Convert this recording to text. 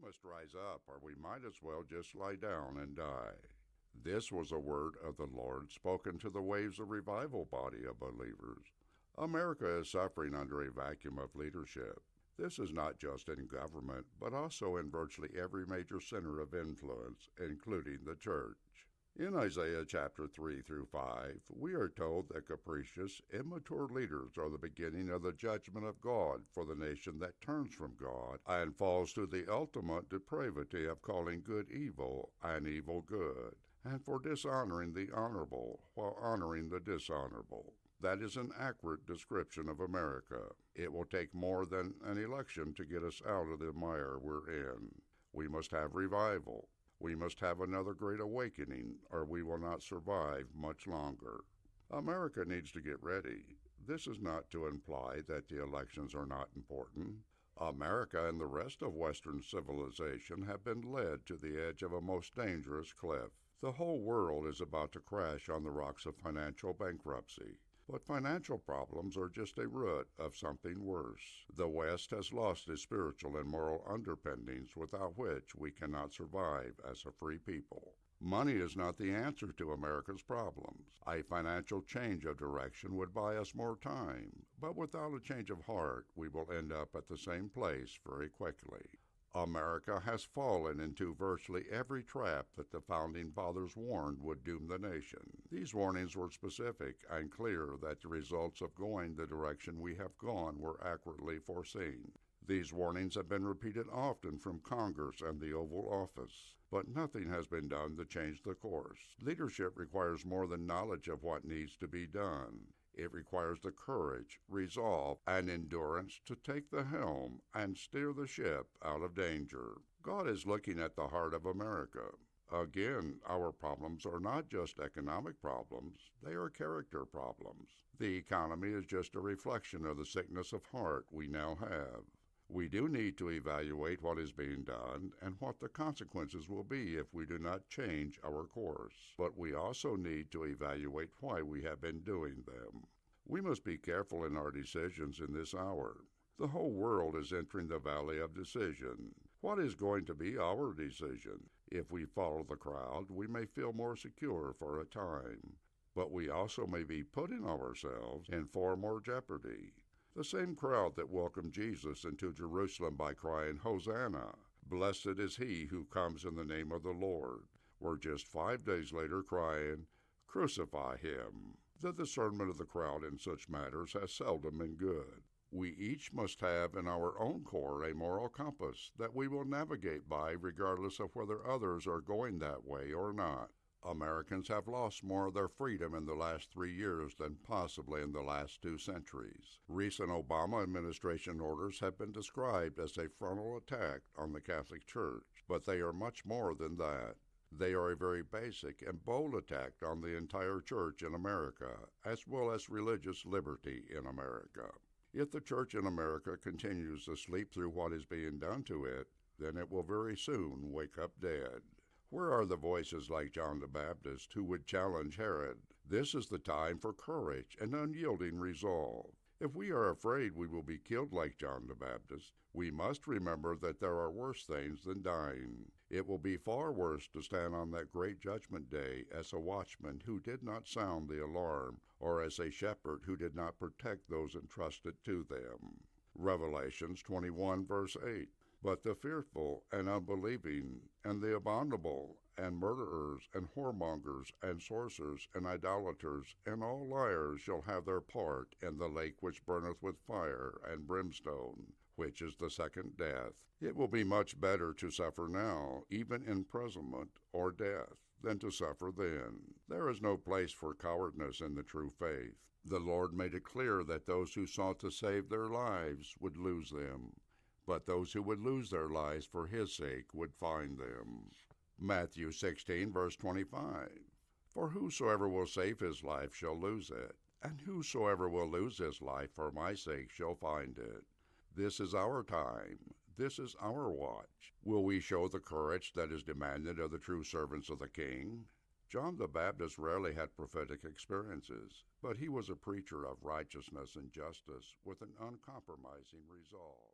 must rise up, or we might as well just lie down and die. This was a word of the Lord spoken to the Waves of Revival body of believers. America is suffering under a vacuum of leadership. This is not just in government, but also in virtually every major center of influence, including the church. In Isaiah chapter 3 through 5, we are told that capricious, immature leaders are the beginning of the judgment of God for the nation that turns from God and falls to the ultimate depravity of calling good evil and evil good, and for dishonoring the honorable while honoring the dishonorable. That is an accurate description of America. It will take more than an election to get us out of the mire we're in. We must have revival. We must have another great awakening, or we will not survive much longer. America needs to get ready. This is not to imply that the elections are not important. America and the rest of Western civilization have been led to the edge of a most dangerous cliff. The whole world is about to crash on the rocks of financial bankruptcy. But financial problems are just a root of something worse. The West has lost its spiritual and moral underpinnings without which we cannot survive as a free people. Money is not the answer to America's problems. A financial change of direction would buy us more time, but without a change of heart, we will end up at the same place very quickly. America has fallen into virtually every trap that the Founding Fathers warned would doom the nation. These warnings were specific and clear that the results of going the direction we have gone were accurately foreseen. These warnings have been repeated often from Congress and the Oval Office, but nothing has been done to change the course. Leadership requires more than knowledge of what needs to be done. It requires the courage, resolve, and endurance to take the helm and steer the ship out of danger. God is looking at the heart of America. Again, our problems are not just economic problems, they are character problems. The economy is just a reflection of the sickness of heart we now have. We do need to evaluate what is being done and what the consequences will be if we do not change our course. But we also need to evaluate why we have been doing them. We must be careful in our decisions in this hour. The whole world is entering the valley of decision. What is going to be our decision? If we follow the crowd, we may feel more secure for a time. But we also may be putting ourselves in far more jeopardy. The same crowd that welcomed Jesus into Jerusalem by crying, "Hosanna, blessed is he who comes in the name of the Lord," were just 5 days later crying, "Crucify him." The discernment of the crowd in such matters has seldom been good. We each must have in our own core a moral compass that we will navigate by regardless of whether others are going that way or not. Americans have lost more of their freedom in the last 3 years than possibly in the last 2 centuries. Recent Obama administration orders have been described as a frontal attack on the Catholic Church, but they are much more than that. They are a very basic and bold attack on the entire church in America, as well as religious liberty in America. If the church in America continues to sleep through what is being done to it, then it will very soon wake up dead. Where are the voices like John the Baptist who would challenge Herod? This is the time for courage and unyielding resolve. If we are afraid we will be killed like John the Baptist, we must remember that there are worse things than dying. It will be far worse to stand on that great judgment day as a watchman who did not sound the alarm, or as a shepherd who did not protect those entrusted to them. Revelations 21 verse 8. But the fearful and unbelieving, and the abominable, and murderers, and whoremongers, and sorcerers, and idolaters, and all liars shall have their part in the lake which burneth with fire and brimstone, which is the second death. It will be much better to suffer now, even imprisonment or death, than to suffer then. There is no place for cowardness in the true faith. The Lord made it clear that those who sought to save their lives would lose them, but those who would lose their lives for his sake would find them. Matthew 16, verse 25. For whosoever will save his life shall lose it, and whosoever will lose his life for my sake shall find it. This is our time. This is our watch. Will we show the courage that is demanded of the true servants of the King? John the Baptist rarely had prophetic experiences, but he was a preacher of righteousness and justice with an uncompromising resolve.